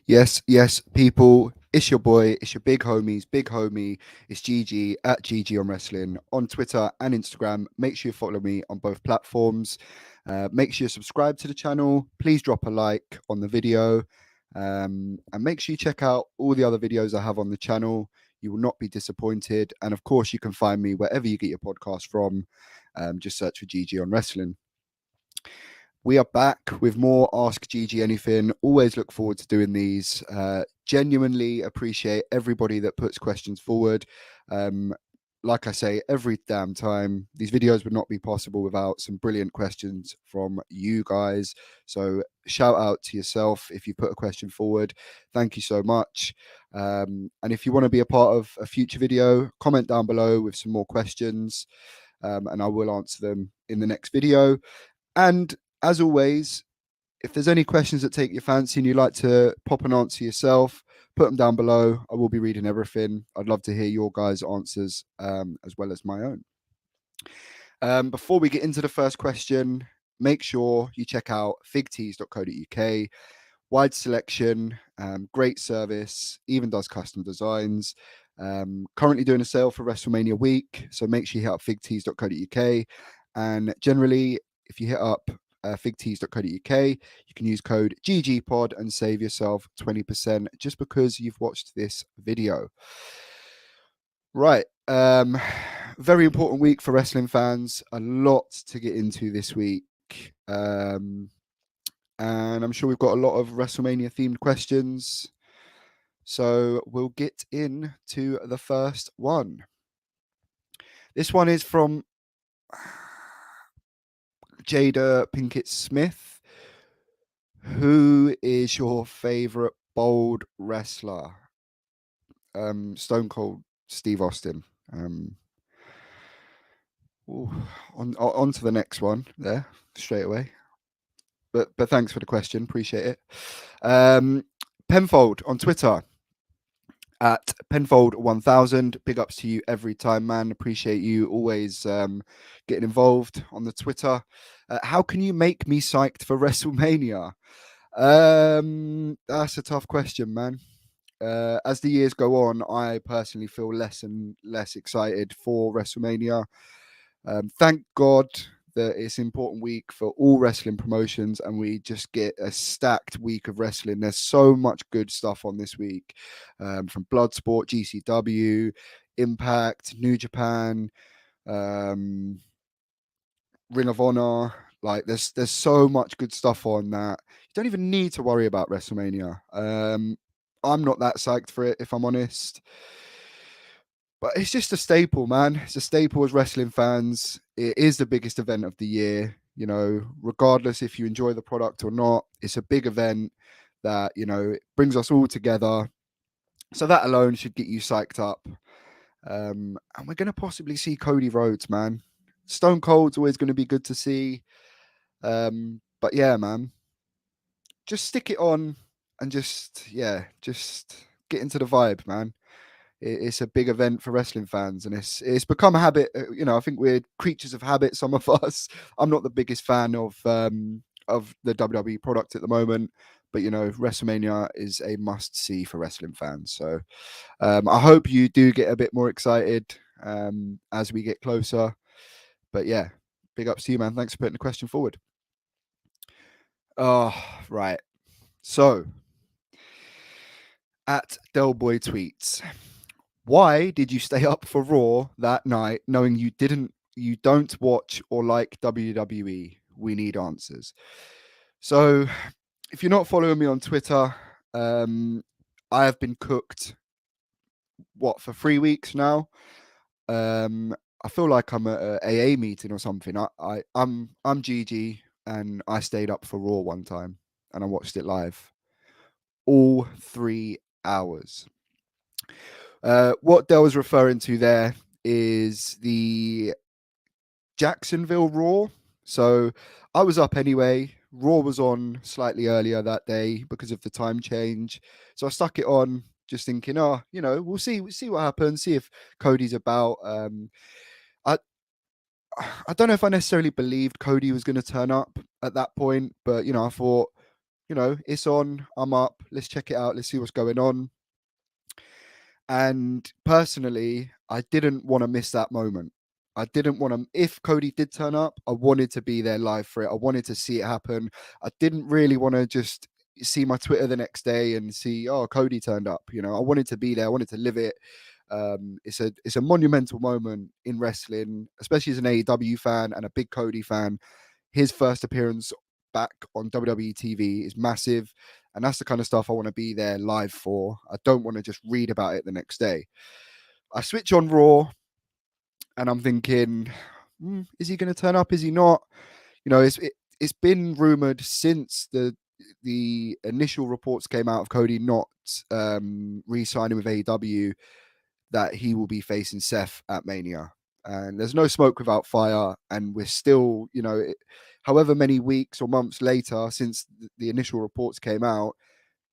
Yes, people. It's your boy. It's your big homie. It's GG at GG on Wrestling on Twitter and Instagram. Make sure you follow me on both platforms. Make sure you subscribe to the channel. Please drop a like on the video. And make sure you check out all the other videos I have on the channel. You will not be disappointed. And of course, you can find me wherever you get your podcast from. Just search for GG on Wrestling. We are back with more Ask GG Anything. Always look forward to doing these. Genuinely appreciate everybody that puts questions forward. Like I say, every damn time, these videos would not be possible without some brilliant questions from you guys. So shout out to yourself if you put a question forward. Thank you so much. And if you want to be a part of a future video, comment down below with some more questions, and I will answer them in the next video. And as always, if there's any questions that take your fancy and you'd like to pop an answer yourself, put them down below. I will be reading everything. I'd love to hear your guys' answers as well as my own. Before we get into the first question, make sure you check out figtees.co.uk. Wide selection, great service, even does custom designs. Currently doing a sale for WrestleMania week, so make sure you hit up figtees.co.uk. And generally, if you hit up figtees.co.uk, you can use code GGPod and save yourself 20% just because you've watched this video. Right. Very important week for wrestling fans. A lot to get into this week. And I'm sure we've got a lot of WrestleMania themed questions. So we'll get into the first one. This one is from Jada Pinkett Smith. Who is your favorite bold wrestler? Stone Cold Steve Austin. On to the next one there straight away. But thanks for the question. Appreciate it. Penfold on Twitter at Penfold1000. Big ups to you every time, man. Appreciate you always getting involved on the Twitter. How can you make me psyched for WrestleMania? That's a tough question, man. As the years go on, I personally feel less and less excited for WrestleMania. Thank God that it's an important week for all wrestling promotions and we just get a stacked week of wrestling. There's so much good stuff on this week, from Bloodsport, GCW, Impact, New Japan, Ring of Honor. Like there's so much good stuff on that you don't even need to worry about WrestleMania. I'm not that psyched for it, if I'm honest. But it's just a staple, man. It's a staple as wrestling fans. It is the biggest event of the year. You know, regardless if you enjoy the product or not, it's a big event that, you know, it brings us all together. So that alone should get you psyched up. And we're going to possibly see Cody Rhodes, man. Stone Cold's always going to be good to see. But yeah, man, just stick it on and just get into the vibe, man. It's a big event for wrestling fans, and it's become a habit. You know, I think we're creatures of habit. Some of us. I'm not the biggest fan of the WWE product at the moment, but you know, WrestleMania is a must see for wrestling fans. So I hope you do get a bit more excited as we get closer. But yeah, big ups to you, man. Thanks for putting the question forward. Oh, right. So at Delboy tweets, why did you stay up for Raw that night knowing you don't watch or like WWE? We need answers. So if you're not following me on Twitter, I have been cooked for 3 weeks now. I feel like I'm at a AA meeting or something. I'm GG and I stayed up for Raw one time and I watched it live. All 3 hours. What Del was referring to there is the Jacksonville Raw. So I was up anyway. Raw was on slightly earlier that day because of the time change. So I stuck it on just thinking, you know, we'll see what happens, see if Cody's about. I don't know if I necessarily believed Cody was going to turn up at that point, but you know, I thought it's on. I'm up. Let's check it out. Let's see what's going on. And personally, I didn't want to miss that moment. I didn't want to, if Cody did turn up, I wanted to be there live for it. I wanted to see it happen. I didn't really want to just see my Twitter the next day and see, oh, Cody turned up. I wanted to be there. I wanted to live it. It's a monumental moment in wrestling, especially as an AEW fan and a big Cody fan. His first appearance back on WWE TV is massive. And that's the kind of stuff I want to be there live for. I don't want to just read about it the next day. I switch on Raw and I'm thinking, is he going to turn up? Is he not? It's been rumored since the initial reports came out of Cody not re-signing with AEW that he will be facing Seth at Mania. And there's no smoke without fire. And we're still, however many weeks or months later since the initial reports came out,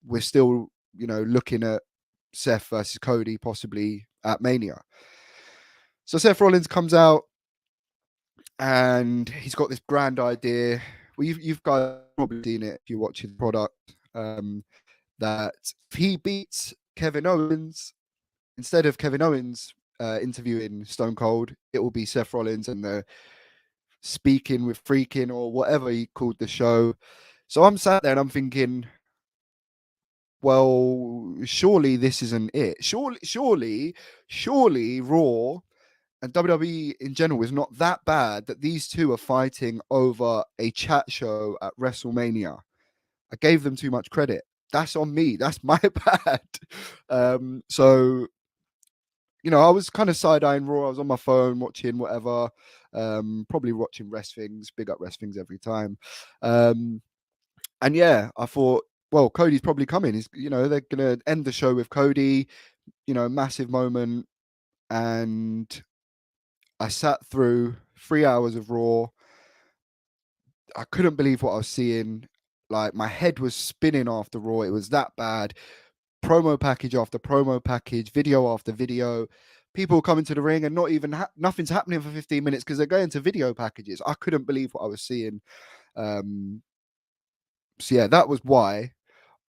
we're still, looking at Seth versus Cody possibly at Mania. So Seth Rollins comes out and he's got this grand idea. Well, you've guys probably seen it if you're watching the product, that if he beats Kevin Owens, instead of Kevin Owens interviewing Stone Cold, it will be Seth Rollins and the Speaking with Freaking or whatever he called the show. So I'm sat there and I'm thinking, well, surely this isn't it. Surely Raw and WWE in general is not that bad that these two are fighting over a chat show at WrestleMania. I gave them too much credit. That's on me. That's my bad. So I was kind of side-eyeing Raw. I was on my phone watching whatever, probably watching Rest Things, big up Rest Things every time. And yeah, I thought, well, Cody's probably coming. They're going to end the show with Cody, massive moment. And I sat through 3 hours of Raw. I couldn't believe what I was seeing. Like, my head was spinning after Raw. It was that bad. Promo package after promo package, video after video. People coming to the ring and not even nothing's happening for 15 minutes because they're going to video packages. I couldn't believe what I was seeing. So yeah, that was why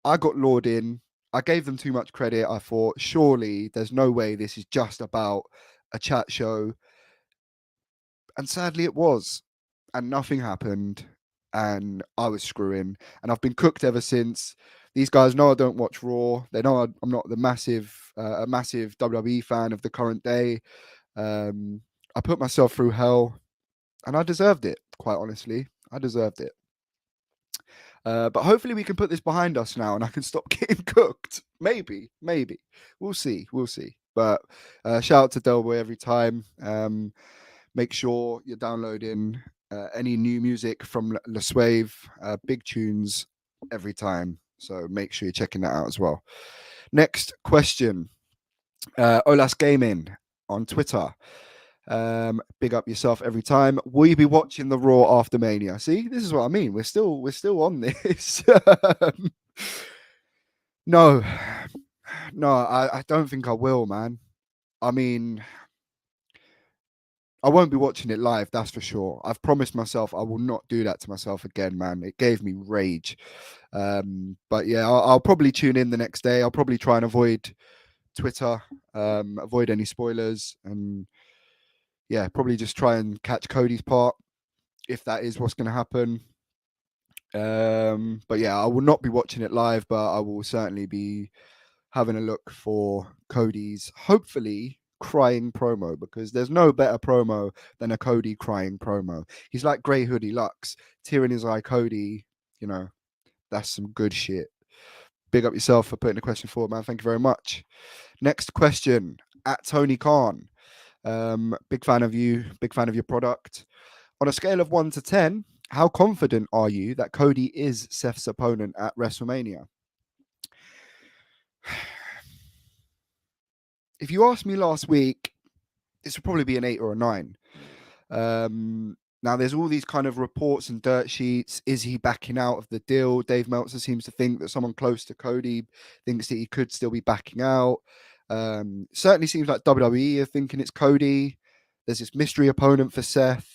I got lured in. I gave them too much credit. I thought, surely there's no way this is just about a chat show. And sadly it was. And nothing happened. And I was screwing. And I've been cooked ever since. These guys know I don't watch Raw. They know I'm not a massive WWE fan of the current day. I put myself through hell. And I deserved it, quite honestly. I deserved it. But hopefully we can put this behind us now and I can stop getting cooked. Maybe. We'll see. But shout out to Delboy every time. Make sure you're downloading any new music from Le Suave. Big tunes every time. So make sure you're checking that out as well. Next question. Olas Gaming on Twitter. Big up yourself every time. Will you be watching the Raw after Mania? See, this is what I mean. We're still on this. No, I don't think I will, man. I mean, I won't be watching it live, that's for sure. I've promised myself I will not do that to myself again, man. It gave me rage. But yeah, I'll probably tune in the next day. I'll probably try and avoid Twitter, avoid any spoilers, and yeah, probably just try and catch Cody's part if that is what's going to happen. But yeah, I will not be watching it live, but I will certainly be having a look for Cody's hopefully crying promo, because there's no better promo than a Cody crying promo. He's like Grey Hoodie Lux, tear in his eye Cody. That's some good shit. Big up yourself for putting the question forward, man. Thank you very much. Next question at Tony Khan. Big fan of you, big fan of your product. On a scale of 1 to 10, how confident are you that Cody is Seth's opponent at WrestleMania? If you asked me last week, this would probably be an 8 or a 9. Now, there's all these kind of reports and dirt sheets. Is he backing out of the deal? Dave Meltzer seems to think that someone close to Cody thinks that he could still be backing out. Certainly seems like WWE are thinking it's Cody. There's this mystery opponent for Seth.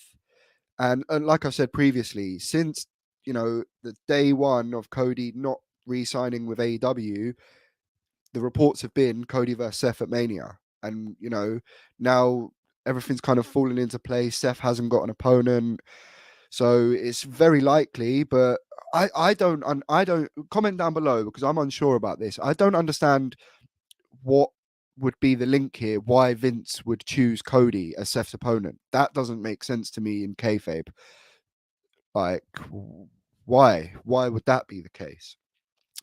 And like I said previously, since the day one of Cody not re-signing with AEW, the reports have been Cody versus Seth at Mania. And, now everything's kind of fallen into place. Seth hasn't got an opponent. So it's very likely, but I don't comment down below because I'm unsure about this. I don't understand what would be the link here, why Vince would choose Cody as Seth's opponent. That doesn't make sense to me in kayfabe. Like, why? Why would that be the case?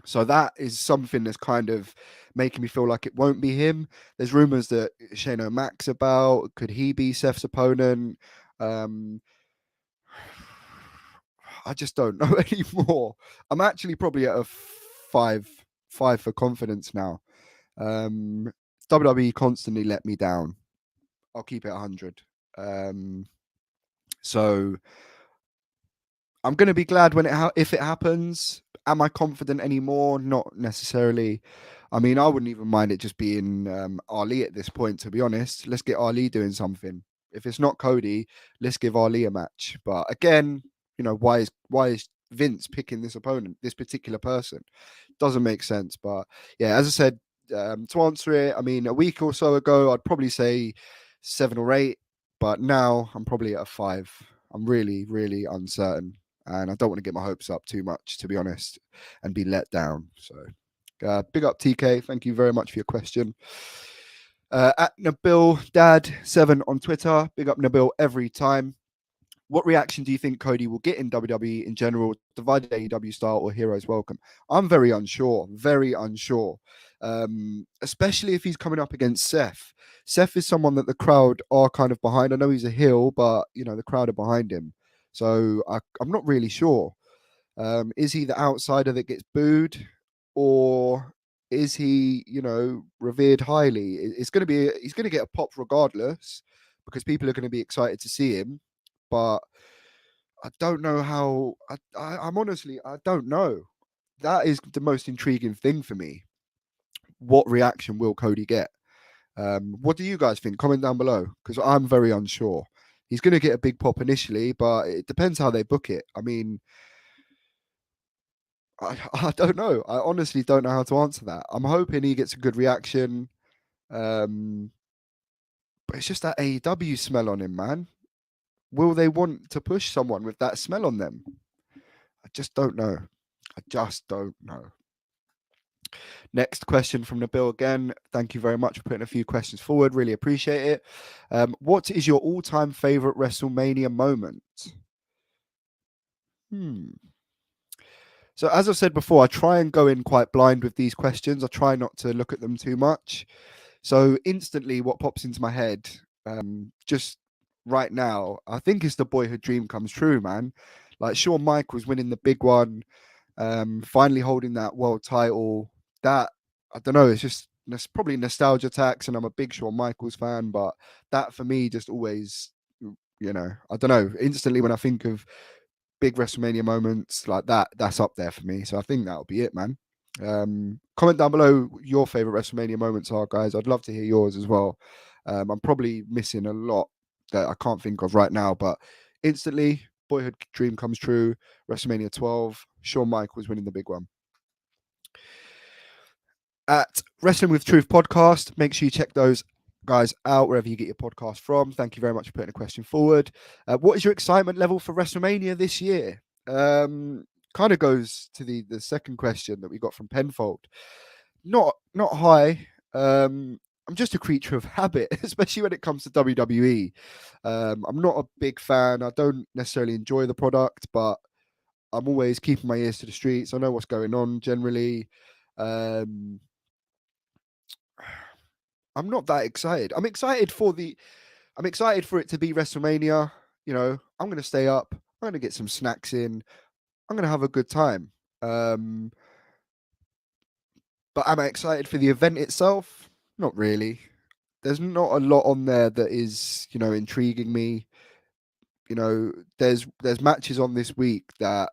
So that is something that's kind of making me feel like it won't be him. There's rumors that Shane O'Mac's about. Could he be Seth's opponent? I just don't know anymore. I'm actually probably at a five for confidence now. WWE constantly let me down. I'll keep it 100. So I'm going to be glad when if it happens. Am I confident anymore? Not necessarily. I mean, I wouldn't even mind it just being Ali at this point, to be honest. Let's get Ali doing something. If it's not Cody, let's give Ali a match. But again, why is Vince picking this opponent, this particular person? Doesn't make sense. But yeah, as I said, to answer it, I mean, a week or so ago, I'd probably say 7 or 8. But now I'm probably at a 5. I'm really, really uncertain. And I don't want to get my hopes up too much, to be honest, and be let down. So, big up TK. Thank you very much for your question. At Nabil Dad 7 on Twitter. Big up Nabil every time. What reaction do you think Cody will get in WWE in general, divided AEW style or Heroes Welcome? I'm very unsure, especially if he's coming up against Seth. Seth is someone that the crowd are kind of behind. I know he's a heel, but the crowd are behind him. So I'm not really sure. Is he the outsider that gets booed, or is he, revered highly? He's going to get a pop regardless because people are going to be excited to see him. But I don't know how. I'm honestly, I don't know. That is the most intriguing thing for me. What reaction will Cody get? What do you guys think? Comment down below because I'm very unsure. He's going to get a big pop initially, but it depends how they book it. I mean, I don't know. I honestly don't know how to answer that. I'm hoping he gets a good reaction. But it's just that AEW smell on him, man. Will they want to push someone with that smell on them? I just don't know. Next question from Nabil again. Thank you very much for putting a few questions forward. Really appreciate it. What is your all-time favorite WrestleMania moment? So as I've said before, I try and go in quite blind with these questions. I try not to look at them too much. So instantly what pops into my head, just right now, I think it's the boyhood dream comes true, man. Like Shawn Michaels winning the big one, finally holding that world title. That, I don't know, it's probably nostalgia tax, and I'm a big Shawn Michaels fan, but that for me just always, I don't know, instantly when I think of big WrestleMania moments like that, that's up there for me. So I think that'll be it, man. Comment down below your favorite WrestleMania moments are, guys. I'd love to hear yours as well. I'm probably missing a lot that I can't think of right now, but instantly, boyhood dream comes true. WrestleMania 12, Shawn Michaels winning the big one. At Wrestling with Truth podcast, make sure you check those guys out wherever you get your podcast from. Thank you very much for putting a question forward. What is your excitement level for WrestleMania this year? Kind of goes to the second question that we got from Penfold. Not high. I'm just a creature of habit, especially when it comes to WWE. I'm not a big fan. I don't necessarily enjoy the product, but I'm always keeping my ears to the streets. I know what's going on generally. I'm not that excited. I'm excited for it to be WrestleMania. I'm going to stay up. I'm going to get some snacks in. I'm going to have a good time. But am I excited for the event itself? Not really. There's not a lot on there that is, intriguing me. There's matches on this week that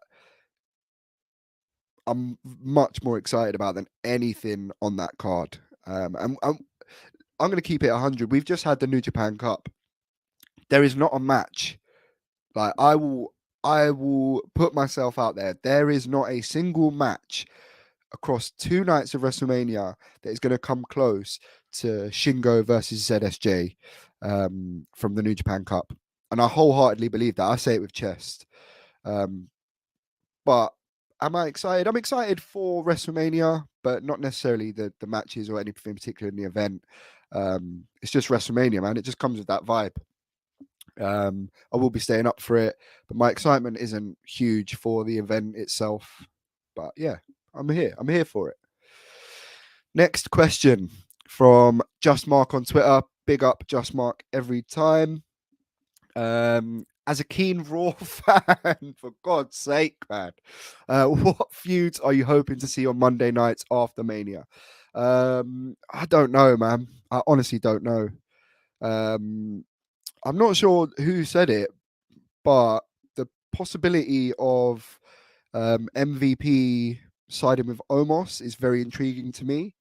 I'm much more excited about than anything on that card. I'm going to keep it 100. We've just had the New Japan Cup. There is not a match. Like, I will I will put myself out there. There is not a single match across 2 nights of WrestleMania that is going to come close to Shingo versus ZSJ from the New Japan Cup. And I wholeheartedly believe that. I say it with chest. Um, but am I excited? I'm excited for WrestleMania, but not necessarily the matches or anything in particular in the event. It's just WrestleMania, man. It just comes with that vibe. I will be staying up for it, but my excitement isn't huge for the event itself. But yeah, I'm here. I'm here for it. Next question from Just Mark on Twitter. Big up Just Mark every time. As a keen Raw fan, for God's sake, man, what feuds are you hoping to see on Monday nights after Mania? I don't know, man. I honestly don't know. I'm not sure who said it, but the possibility of MVP siding with Omos is very intriguing to me.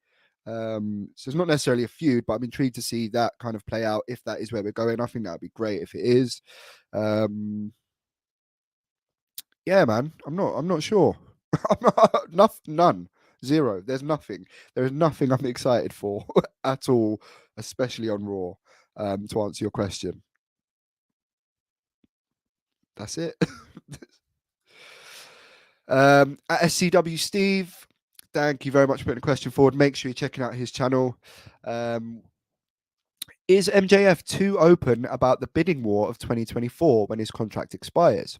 So it's not necessarily a feud, but I'm intrigued to see that kind of play out if that is where we're going. I think that would be great if it is. Yeah, man. I'm not sure. None. Zero. There's nothing. There is nothing I'm excited for at all, especially on Raw. To answer your question. That's it. At SCW Steve, thank you very much for putting the question forward. Make sure you're checking out his channel. Is MJF too open about the bidding war of 2024 when his contract expires?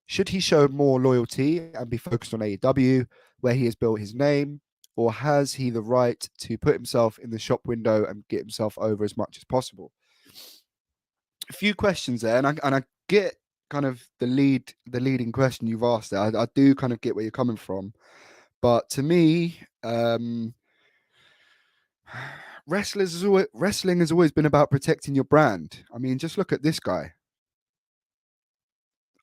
Should he show more loyalty and be focused on AEW, where he has built his name, or has he the right to put himself in the shop window and get himself over as much as possible? A few questions there, and I get kind of the leading question you've asked there. I do kind of get where you're coming from, but to me, wrestling has always been about protecting your brand. I mean, just look at this guy.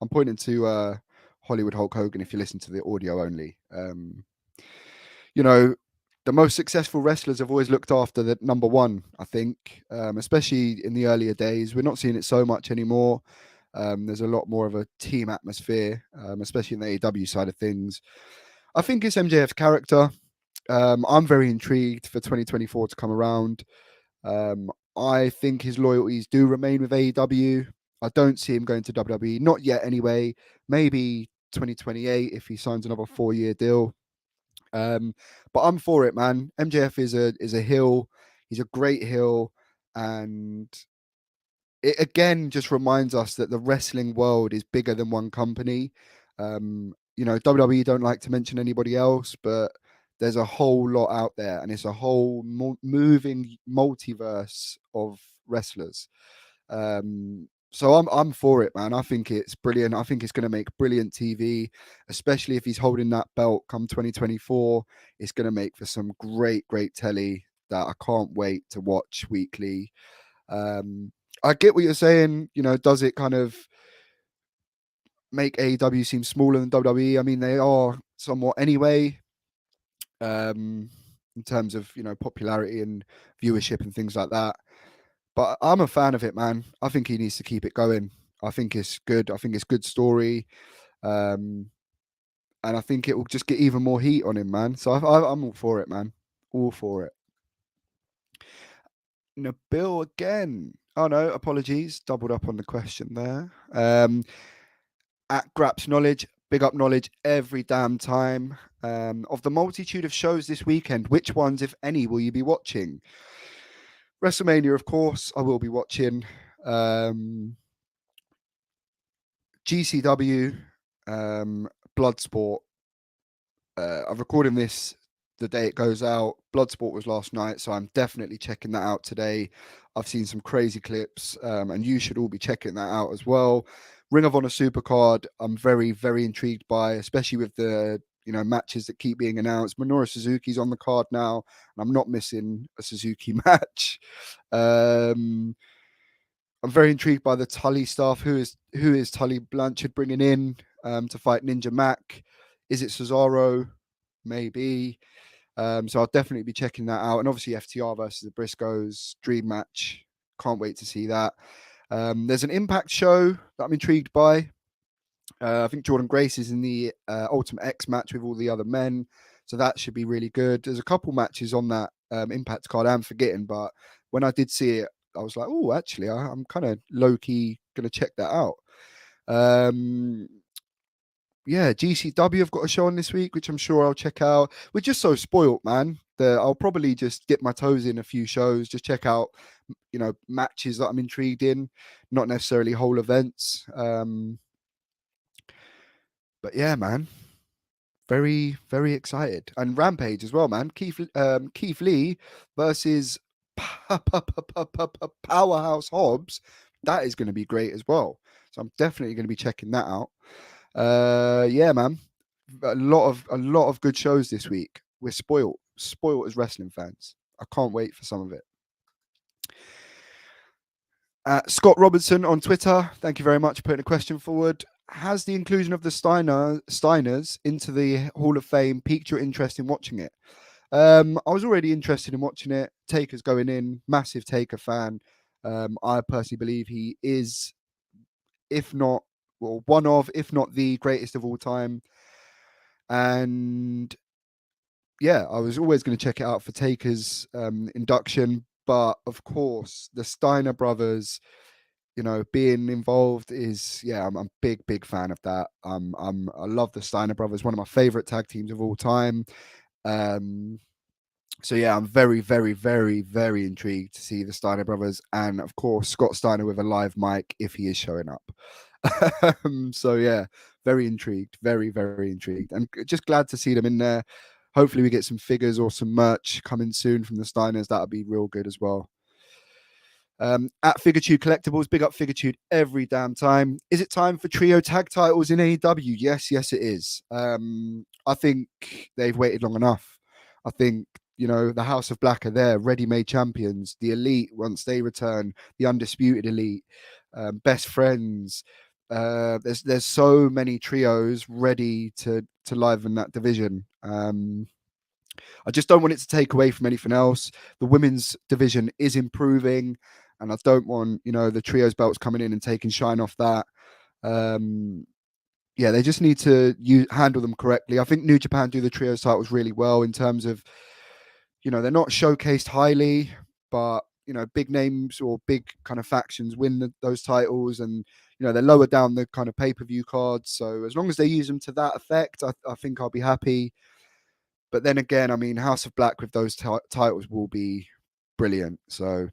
I'm pointing to Hollywood Hulk Hogan if you listen to the audio only. You know, the most successful wrestlers have always looked after the number one, I think, especially in the earlier days. We're not seeing it so much anymore. There's a lot more of a team atmosphere, especially in the AEW side of things. I think it's MJF's character. I'm very intrigued for 2024 to come around. I think his loyalties do remain with AEW. I don't see him going to WWE, not yet anyway. Maybe 2028 if he signs another 4-year deal. But I'm for it, man. MJF is a heel. He's a great heel, and it again just reminds us that the wrestling world is bigger than one company. WWE don't like to mention anybody else, but there's a whole lot out there, and it's a whole moving multiverse of wrestlers. So I'm for it, man. I think it's brilliant. I think it's going to make brilliant TV, especially if he's holding that belt come 2024. It's going to make for some great telly that I can't wait to watch weekly. I get what you're saying. Does it kind of make AEW seem smaller than WWE? I mean, they are somewhat anyway, in terms of popularity and viewership and things like that. But I'm a fan of it, man. I think he needs to keep it going. I think it's good. I think it's good story, and I think it will just get even more heat on him, man. So I'm all for it, man. All for it. Nabil again. Oh no, apologies. Doubled up on the question there. At Graps Knowledge, big up Knowledge every damn time. Of the multitude of shows this weekend, which ones, if any, will you be watching? WrestleMania, of course, I will be watching. GCW, Bloodsport. I'm recording this the day it goes out. Bloodsport was last night, so I'm definitely checking that out today. I've seen some crazy clips, and you should all be checking that out as well. Ring of Honor Supercard, I'm very intrigued by, especially with the matches that keep being announced. Minoru Suzuki's on the card now, and I'm not missing a Suzuki match. I'm very intrigued by the Tully stuff. Who is Tully Blanchard bringing in to fight Ninja Mac? Is it Cesaro? Maybe. So I'll definitely be checking that out. And obviously FTR versus the Briscoes, dream match. Can't wait to see that. There's an Impact show that I'm intrigued by. I think Jordan Grace is in the Ultimate X match with all the other men, so that should be really good. There's a couple matches on that Impact card I'm forgetting, but when I did see it, I was like, oh, actually, I'm kind of low key gonna check that out. Yeah, GCW have got a show on this week, which I'm sure I'll check out. We're just so spoilt, man, that I'll probably just dip my toes in a few shows, just check out, matches that I'm intrigued in, not necessarily whole events. But yeah, man, very, very excited. And Rampage as well, man. Keith Lee versus Powerhouse Hobbs. That is going to be great as well. So I'm definitely going to be checking that out. Yeah, man. A lot of good shows this week. We're spoiled as wrestling fans. I can't wait for some of it. Scott Robertson on Twitter, thank you very much for putting a question forward. Has the inclusion of the Steiners into the Hall of Fame piqued your interest in watching it? I was already interested in watching it. Taker's going in, massive Taker fan. I personally believe he is, if not, well, one of, if not the greatest of all time. And yeah, I was always going to check it out for Taker's induction. But of course, the Steiner brothers, being involved is, I'm a big fan of that. I love the Steiner brothers, one of my favorite tag teams of all time. So yeah, I'm very, very, very, very intrigued to see the Steiner brothers, and of course Scott Steiner with a live mic if he is showing up. So yeah, very intrigued, very, very intrigued, and just glad to see them in there. Hopefully, we get some figures or some merch coming soon from the Steiners. That'll be real good as well. At Figuitude Collectibles, big up Figuitude every damn time. Is it time for trio tag titles in AEW? Yes, it is. I think they've waited long enough. I think, the House of Black are there, ready-made champions. The Elite, once they return, the Undisputed Elite, Best Friends. There's so many trios ready to liven that division. I just don't want it to take away from anything else. The women's division is improving, and I don't want, the trios belts coming in and taking shine off that. Yeah, they just need to handle them correctly. I think New Japan do the trios titles really well in terms of, they're not showcased highly, but big names or big kind of factions win those titles, and they're lower down the kind of pay-per-view cards. So as long as they use them to that effect, I think I'll be happy. But then again, I mean, House of Black with those titles will be brilliant. So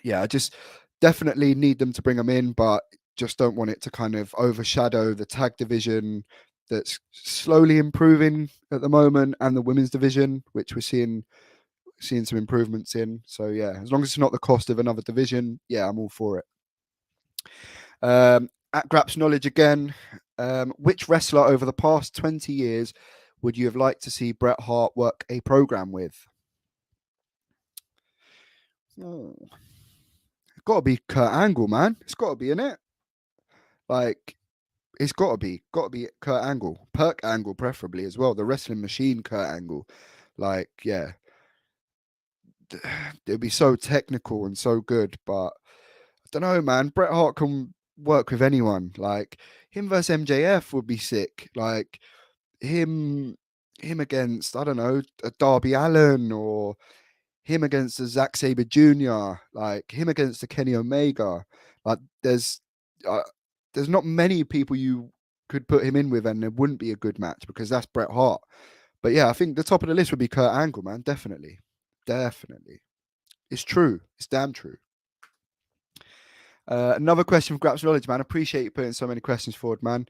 yeah, I just definitely need them to bring them in, but just don't want it to kind of overshadow the tag division that's slowly improving at the moment, and the women's division, which we're seeing some improvements in. So yeah, as long as it's not the cost of another division, yeah, I'm all for it. At Graps Knowledge again, which wrestler over the past 20 years would you have liked to see Bret Hart work a program with? Oh, it's got to be Kurt Angle, man. It's got to be in it. Like, it's got to be Kurt Angle, Perk Angle, preferably as well. The wrestling machine, Kurt Angle. Like, yeah, it'd be so technical and so good. But I don't know, man. Bret Hart can work with anyone. Like him versus MJF would be sick. Like him against, I don't know, a Darby Allin, or him against a Zack Sabre Jr., like him against a Kenny Omega. Like there's not many people you could put him in with and it wouldn't be a good match, because that's Bret Hart. But yeah, I think the top of the list would be Kurt Angle, man. Definitely. It's true. It's damn true. Another question from Graps Knowledge, man. Appreciate you putting so many questions forward, man.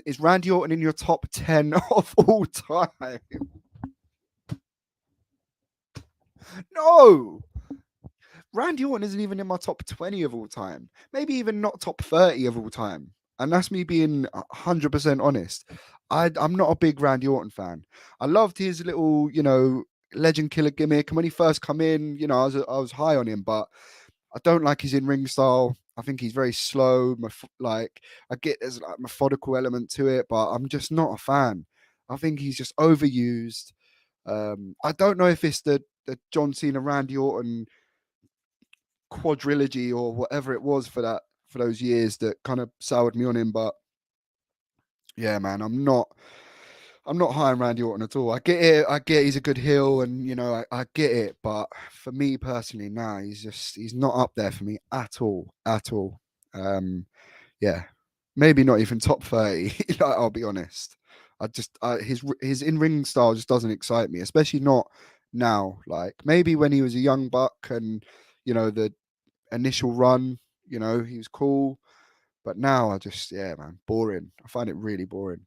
Is Randy Orton in your top 10 of all time? No. Randy Orton isn't even in my top 20 of all time. Maybe even not top 30 of all time. And that's me being 100% honest. I'm not a big Randy Orton fan. I loved his little, legend killer gimmick. And when he first come in, I was high on him, but I don't like his in-ring style. I think he's very slow. Like, I get there's like methodical element to it, but I'm just not a fan. I think he's just overused. I don't know if it's the John Cena Randy Orton quadrilogy or whatever it was for those years that kind of soured me on him, but Yeah, man, I'm not high on Randy Orton at all. I get it. I get he's a good heel, and I get it. But for me personally, now he's not up there for me at all, at all. Um, yeah, maybe not even top 30. Like, I'll be honest. His in ring style just doesn't excite me, especially not now. Like maybe when he was a young buck and the initial run, he was cool. But now yeah, man, boring. I find it really boring.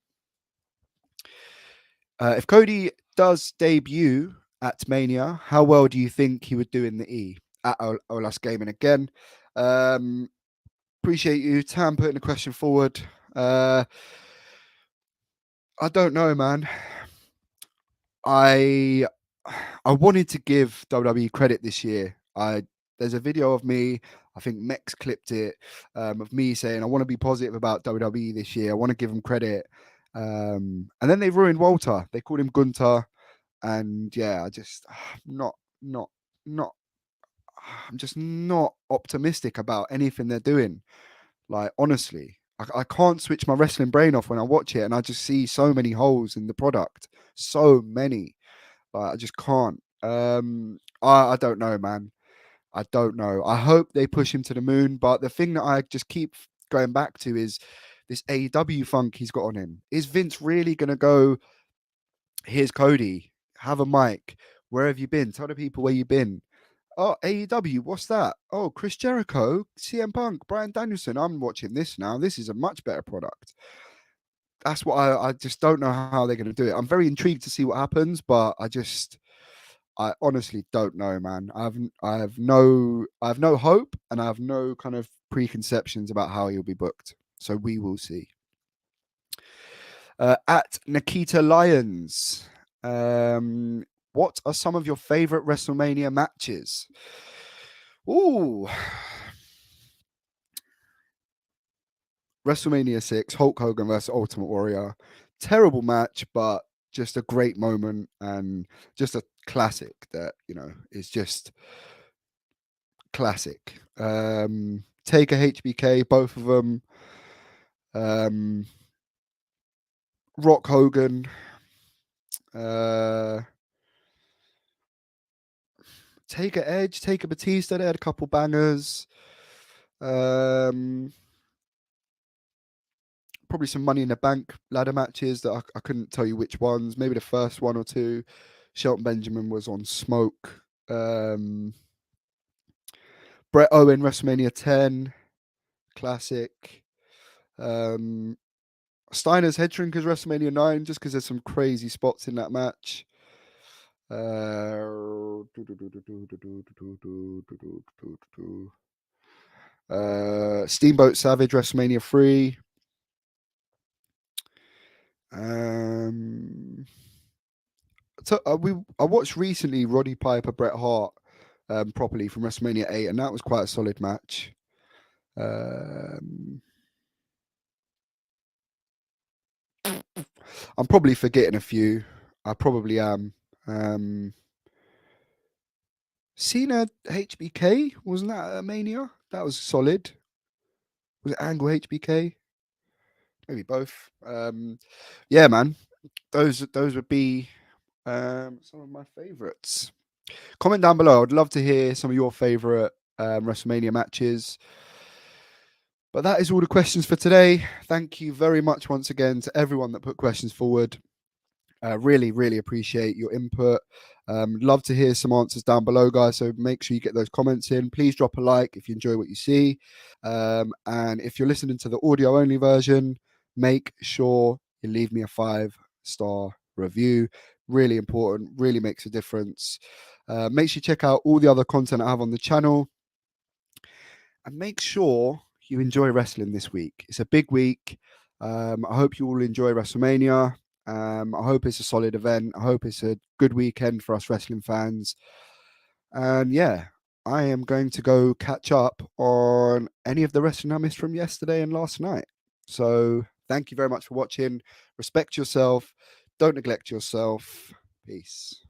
If Cody does debut at Mania, how well do you think he would do in the E? At Olas Gaming again. Um, appreciate you, Tam, putting the question forward. I don't know, man. I I wanted to give WWE credit this year. There's a video of me, I think Mex clipped it, of me saying I want to be positive about WWE this year. I want to give them credit. And then they ruined Walter. They called him Gunter. And yeah, not not I'm just not optimistic about anything they're doing. Like honestly, I can't switch my wrestling brain off when I watch it, and I just see so many holes in the product, so many. Like I just can't. I don't know, man. I don't know. I hope they push him to the moon, but the thing that I just keep going back to is this AEW funk he's got on him. Is Vince really gonna go? Here's Cody. Have a mic. Where have you been? Tell the people where you've been. Oh, AEW, what's that? Oh, Chris Jericho, CM Punk, Brian Danielson. I'm watching this now. This is a much better product. That's what I just don't know how they're going to do it. I'm very intrigued to see what happens, but I honestly don't know, man. I have no hope, and I have no kind of preconceptions about how he'll be booked. So we will see. At Nikita Lyons, what are some of your favorite WrestleMania matches? Ooh, WrestleMania 6, Hulk Hogan versus Ultimate Warrior. Terrible match, but just a great moment and just a classic that, is just classic. Taker HBK, both of them. Rock Hogan. Taker Edge, Taker Batista, they had a couple bangers. Probably some Money in the Bank ladder matches that I couldn't tell you which ones. Maybe the first one or two. Shelton Benjamin was on Smoke. Bret Owen, WrestleMania 10, classic. Steiners Head Shrinkers, WrestleMania 9, just because there's some crazy spots in that match. Steamboat Savage, WrestleMania 3. I watched recently Roddy Piper Bret Hart properly from WrestleMania 8, and that was quite a solid match. I'm probably forgetting a few. I probably am. Cena HBK, wasn't that a Mania? That was solid. Was it Angle HBK? Maybe both. Yeah, man. Those would be some of my favorites. Comment down below. I'd love to hear some of your favorite WrestleMania matches. But that is all the questions for today. Thank you very much once again to everyone that put questions forward. Really, really appreciate your input. Love to hear some answers down below, guys. So make sure you get those comments in. Please drop a like if you enjoy what you see. And if you're listening to the audio only version, make sure you leave me a 5-star review. Really important, really makes a difference. Make sure you check out all the other content I have on the channel. And make sure you enjoy wrestling this week. It's a big week. I hope you all enjoy WrestleMania. I hope it's a solid event. I hope it's a good weekend for us wrestling fans. And yeah, I am going to go catch up on any of the wrestling I missed from yesterday and last night. So thank you very much for watching. Respect yourself. Don't neglect yourself. Peace.